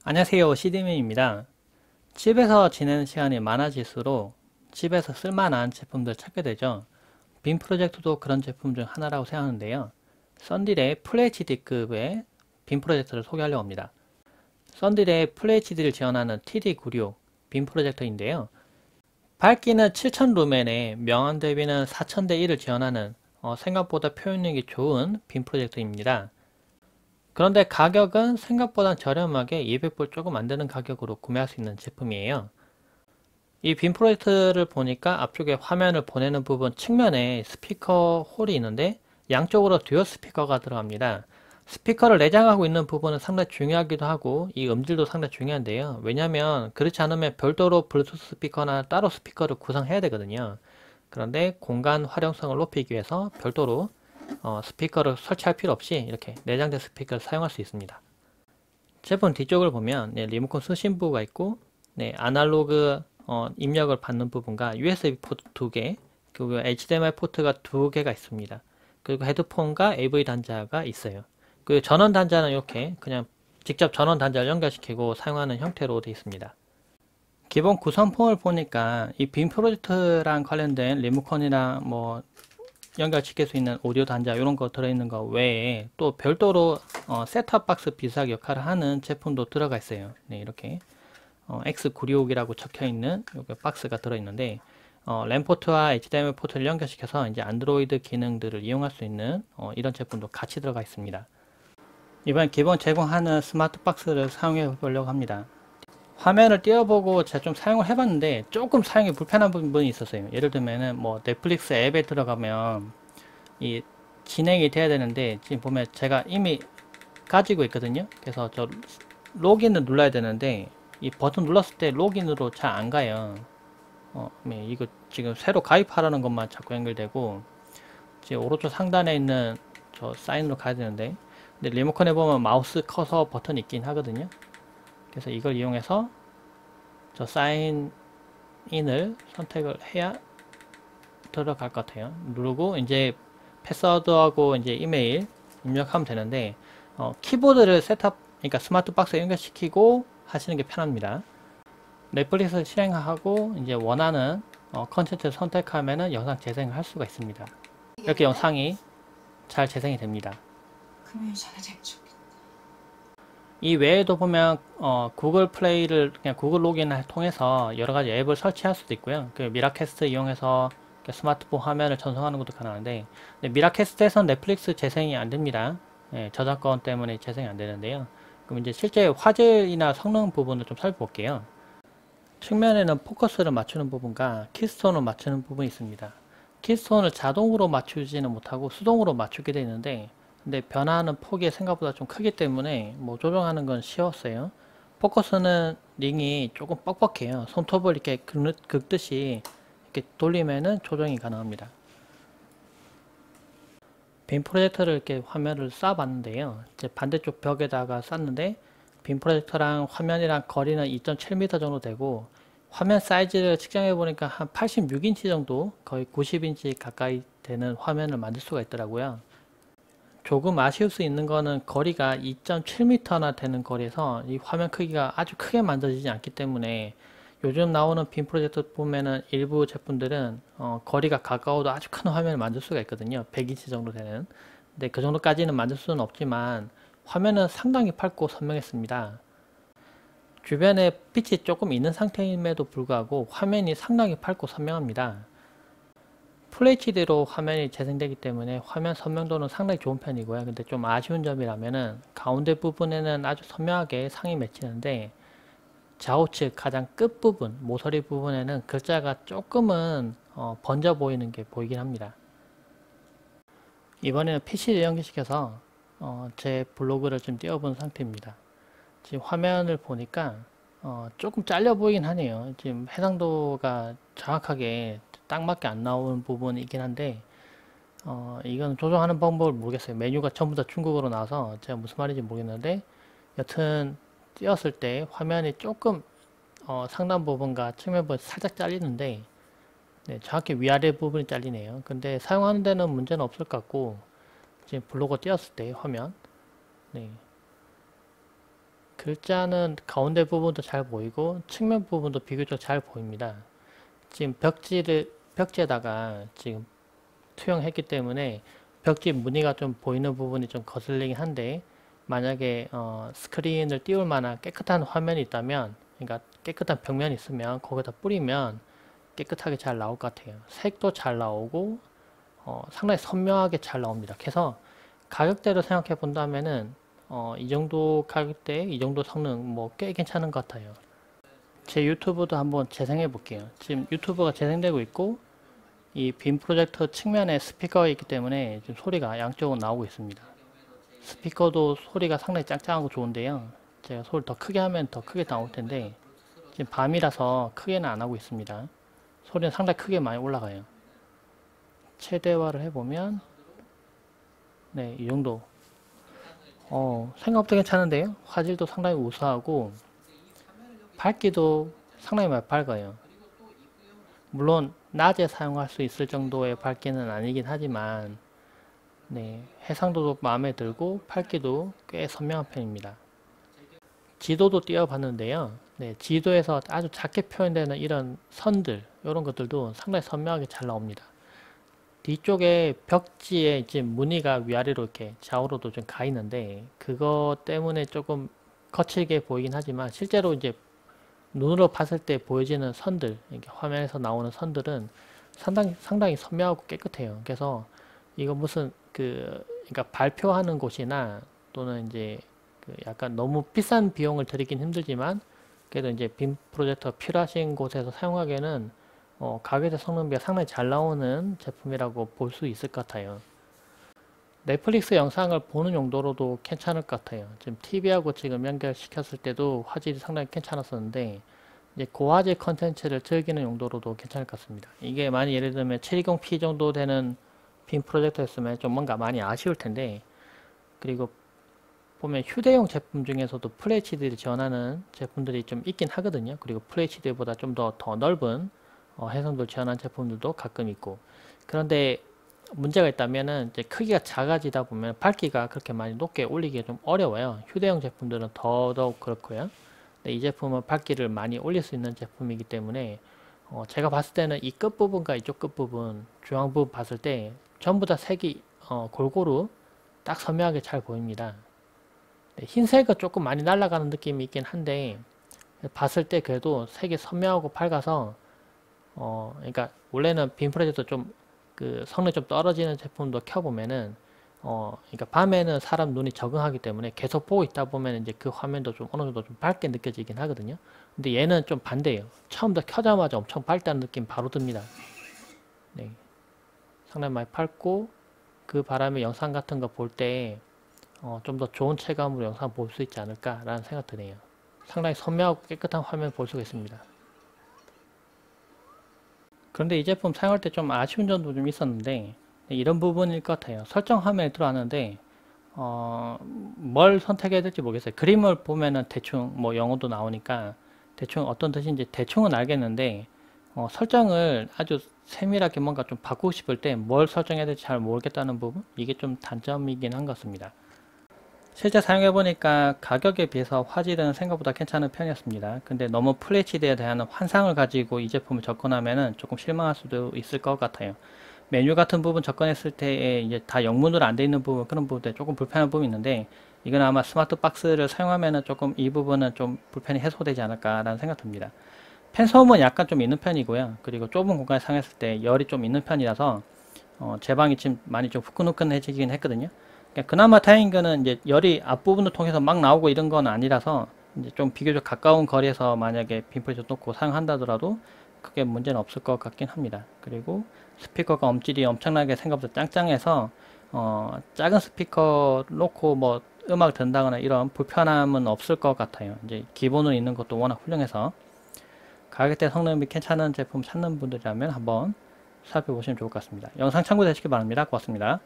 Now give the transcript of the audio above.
안녕하세요. CD맨입니다. 집에서 지내는 시간이 많아질수록 집에서 쓸만한 제품들 찾게 되죠. 빔 프로젝트도 그런 제품 중 하나라고 생각하는데요. 썬딜의 FHD급의 빔 프로젝터를 소개하려고 합니다. 썬딜의 FHD를 지원하는 TD96 빔 프로젝터인데요. 밝기는 7000 루멘에 명암 대비는 4000대 1을 지원하는 생각보다 표현력이 좋은 빔 프로젝터입니다. 그런데 가격은 생각보다 저렴하게 200불 조금 안 되는 가격으로 구매할 수 있는 제품이에요. 이 빔 프로젝트를 보니까 앞쪽에 화면을 보내는 부분 측면에 스피커 홀이 있는데 양쪽으로 듀얼 스피커가 들어갑니다. 스피커를 내장하고 있는 부분은 상당히 중요하기도 하고 이 음질도 상당히 중요한데요. 왜냐하면 그렇지 않으면 별도로 블루투스 스피커나 따로 스피커를 구성해야 되거든요. 그런데 공간 활용성을 높이기 위해서 별도로 스피커를 설치할 필요 없이 이렇게 내장된 스피커를 사용할 수 있습니다. 제품 뒤쪽을 보면 리모컨 수신부가 있고 아날로그 입력을 받는 부분과 USB 포트 2개 그리고 HDMI 포트가 2개가 있습니다. 그리고 헤드폰과 AV 단자가 있어요. 그 전원 단자는 이렇게 그냥 직접 전원 단자를 연결시키고 사용하는 형태로 되어 있습니다. 기본 구성품을 보니까 이 빔 프로젝트랑 관련된 리모컨이나 뭐 연결시킬 수 있는 오디오 단자 이런 거 들어있는 거 외에 또 별도로 셋탑 박스 비슷하게 역할을 하는 제품도 들어가 있어요. 네, 이렇게 X926이라고 적혀 있는 박스가 들어있는데 램 포트와 HDMI 포트를 연결시켜서 이제 안드로이드 기능들을 이용할 수 있는 이런 제품도 같이 들어가 있습니다. 이번 기본 제공하는 스마트 박스를 사용해 보려고 합니다. 화면을 띄워보고 제가 좀 사용을 해봤는데 조금 사용이 불편한 부분이 있었어요. 예를 들면은 뭐 넷플릭스 앱에 들어가면 이 진행이 돼야 되는데 지금 보면 제가 이미 가지고 있거든요. 그래서 저 로그인을 눌러야 되는데 이 버튼 눌렀을 때 로그인으로 잘 안 가요. 네, 이거 지금 새로 가입하라는 것만 자꾸 연결되고 지금 오른쪽 상단에 있는 저 사인으로 가야 되는데 근데 리모컨에 보면 마우스 커서 버튼이 있긴 하거든요. 그래서 이걸 이용해서 저 사인인을 선택을 해야 들어갈 것 같아요. 누르고 이제 패스워드하고 이제 이메일 입력하면 되는데 키보드를 그러니까 스마트 박스에 연결시키고 하시는 게 편합니다. 넷플릭스 실행하고 이제 원하는 컨텐츠를 선택하면은 영상 재생을 할 수가 있습니다. 이렇게 영상이 잘 재생이 됩니다. 이 외에도 보면 구글 플레이를 그냥 구글 로그인을 통해서 여러 가지 앱을 설치할 수도 있고요. 그 미라캐스트 이용해서 스마트폰 화면을 전송하는 것도 가능한데 미라캐스트에선 넷플릭스 재생이 안 됩니다. 예, 저작권 때문에 재생이 안 되는데요. 그럼 이제 실제 화질이나 성능 부분을 좀 살펴볼게요. 측면에는 포커스를 맞추는 부분과 키스톤을 맞추는 부분이 있습니다. 키스톤을 자동으로 맞추지는 못하고 수동으로 맞추게 되는데 근데 변화하는 폭이 생각보다 좀 크기 때문에 뭐 조정하는 건 쉬웠어요. 포커스는 링이 조금 뻑뻑해요. 손톱을 이렇게 긁듯이 이렇게 돌리면은 조정이 가능합니다. 빔 프로젝터를 이렇게 화면을 쏴봤는데요. 이제 반대쪽 벽에다가 쐈는데 빔 프로젝터랑 화면이랑 거리는 2.7m 정도 되고 화면 사이즈를 측정해 보니까 한 86인치 정도 거의 90인치 가까이 되는 화면을 만들 수가 있더라고요. 조금 아쉬울 수 있는 거는 거리가 2.7m나 되는 거리에서 이 화면 크기가 아주 크게 만들어지지 않기 때문에 요즘 나오는 빔 프로젝터 보면은 일부 제품들은 거리가 가까워도 아주 큰 화면을 만들 수가 있거든요. 100인치 정도 되는. 근데 그 정도까지는 만들 수는 없지만 화면은 상당히 밝고 선명했습니다. 주변에 빛이 조금 있는 상태임에도 불구하고 화면이 상당히 밝고 선명합니다. FHD로 화면이 재생되기 때문에 화면 선명도는 상당히 좋은 편이고요. 근데 좀 아쉬운 점이라면은 가운데 부분에는 아주 선명하게 상이 맺히는데 좌우측 가장 끝부분, 모서리 부분에는 글자가 조금은 번져 보이는 게 보이긴 합니다. 이번에는 PC를 연결시켜서 제 블로그를 좀 띄워본 상태입니다. 지금 화면을 보니까 조금 잘려 보이긴 하네요. 지금 해상도가 정확하게 딱 맞게 안 나오는 부분이 있긴 한데 이건 조정하는 방법을 모르겠어요. 메뉴가 전부 다 중국어로 나와서 제가 무슨 말인지 모르겠는데 여튼 띄었을 때 화면이 조금 상단 부분과 측면 부분 살짝 잘리는데 네, 정확히 위아래 부분이 잘리네요. 근데 사용하는 데는 문제는 없을 것 같고 지금 블로그 띄었을 때 화면 네, 글자는 가운데 부분도 잘 보이고 측면 부분도 비교적 잘 보입니다. 지금 벽지에다가 지금 투영했기 때문에 벽지 무늬가 좀 보이는 부분이 좀 거슬리긴 한데, 만약에 스크린을 띄울 만한 깨끗한 화면이 있다면, 그러니까 깨끗한 벽면이 있으면 거기다 뿌리면 깨끗하게 잘 나올 것 같아요. 색도 잘 나오고 상당히 선명하게 잘 나옵니다. 그래서 가격대로 생각해 본다면은 이 정도 가격대, 이 정도 성능 뭐 꽤 괜찮은 것 같아요. 제 유튜브도 한번 재생해 볼게요. 지금 유튜브가 재생되고 있고, 이 빔 프로젝터 측면에 스피커가 있기 때문에 지금 소리가 양쪽으로 나오고 있습니다. 스피커도 소리가 상당히 짱짱하고 좋은데요. 제가 소리를 더 크게 하면 더 크게 나올 텐데, 지금 밤이라서 크게는 안 하고 있습니다. 소리는 상당히 크게 많이 올라가요. 최대화를 해보면, 네, 이 정도. 생각보다 괜찮은데요? 화질도 상당히 우수하고, 밝기도 상당히 많이 밝아요. 물론 낮에 사용할 수 있을 정도의 밝기는 아니긴 하지만, 네, 해상도도 마음에 들고 밝기도 꽤 선명한 편입니다. 지도도 띄워봤는데요. 네, 지도에서 아주 작게 표현되는 이런 선들, 이런 것들도 상당히 선명하게 잘 나옵니다. 뒤쪽에 벽지에 이제 무늬가 위아래로 이렇게 좌우로도 좀 가 있는데, 그거 때문에 조금 거칠게 보이긴 하지만, 실제로 이제 눈으로 봤을 때 보여지는 선들, 이렇게 화면에서 나오는 선들은 상당히 선명하고 깨끗해요. 그래서 이거 무슨 그러니까 발표하는 곳이나 또는 이제 약간 너무 비싼 비용을 들이긴 힘들지만, 그래도 이제 빔 프로젝터 필요하신 곳에서 사용하기에는 가격대 성능비가 상당히 잘 나오는 제품이라고 볼 수 있을 것 같아요. 넷플릭스 영상을 보는 용도로도 괜찮을 것 같아요. 지금 TV하고 지금 연결시켰을 때도 화질이 상당히 괜찮았었는데, 이제 고화질 컨텐츠를 즐기는 용도로도 괜찮을 것 같습니다. 이게 많이 예를 들면 720p 정도 되는 빔 프로젝터였으면 좀 뭔가 많이 아쉬울 텐데, 그리고 보면 휴대용 제품 중에서도 FHD를 지원하는 제품들이 좀 있긴 하거든요. 그리고 FHD보다 좀 더 넓은 해상도를 지원하는 제품들도 가끔 있고. 그런데 문제가 있다면은 이제 크기가 작아지다 보면 밝기가 그렇게 많이 높게 올리기가 좀 어려워요. 휴대용 제품들은 더더욱 그렇고요. 근데 이 제품은 밝기를 많이 올릴 수 있는 제품이기 때문에 제가 봤을 때는 이 끝부분과 이쪽 끝부분, 중앙 부분 봤을 때 전부 다 색이 골고루 딱 선명하게 잘 보입니다. 네, 흰색은 조금 많이 날아가는 느낌이 있긴 한데, 봤을 때 그래도 색이 선명하고 밝아서 그러니까 원래는 빔 프로젝터 좀 성능이 좀 떨어지는 제품도 켜보면은 그러니까 밤에는 사람 눈이 적응하기 때문에 계속 보고 있다 보면 이제 그 화면도 좀 어느 정도 좀 밝게 느껴지긴 하거든요. 근데 얘는 좀 반대예요. 처음부터 켜자마자 엄청 밝다는 느낌 바로 듭니다. 네, 상당히 많이 밝고, 그 바람에 영상 같은 거 볼 때 좀 더 좋은 체감으로 영상 볼 수 있지 않을까라는 생각 드네요. 상당히 선명하고 깨끗한 화면 볼 수가 있습니다. 그런데 이 제품 사용할 때 좀 아쉬운 점도 좀 있었는데, 이런 부분일 것 같아요. 설정 화면에 들어왔는데 뭘 선택해야 될지 모르겠어요. 그림을 보면은 대충 뭐 영어도 나오니까 대충 어떤 뜻인지 대충은 알겠는데, 설정을 아주 세밀하게 뭔가 좀 바꾸고 싶을 때 뭘 설정해야 될지 잘 모르겠다는 부분, 이게 좀 단점이긴 한 것 같습니다. 실제 사용해보니까 가격에 비해서 화질은 생각보다 괜찮은 편이었습니다. 근데 너무 FHD에 대한 환상을 가지고 이 제품을 접근하면 조금 실망할 수도 있을 것 같아요. 메뉴 같은 부분 접근했을 때 이제 다 영문으로 안 돼 있는 부분, 그런 부분에 조금 불편한 부분이 있는데, 이건 아마 스마트 박스를 사용하면 조금 이 부분은 좀 불편이 해소되지 않을까라는 생각 듭니다. 팬소음은 약간 좀 있는 편이고요. 그리고 좁은 공간에 사용했을 때 열이 좀 있는 편이라서 제 방이 지금 많이 좀 후끈후끈해지긴 했거든요. 그러니까 그나마 다행인 거는 이제 열이 앞부분을 통해서 막 나오고 이런 건 아니라서 이제 좀 비교적 가까운 거리에서 만약에 빔프레셔 놓고 사용한다더라도 크게 문제는 없을 것 같긴 합니다. 그리고 스피커가 엄질이 엄청나게 생각보다 짱짱해서 작은 스피커 놓고 뭐 음악 듣는다거나 이런 불편함은 없을 것 같아요. 이제 기본으로 있는 것도 워낙 훌륭해서 가격대 성능이 괜찮은 제품 찾는 분들이라면 한번 살펴보시면 좋을 것 같습니다. 영상 참고되시기 바랍니다. 고맙습니다.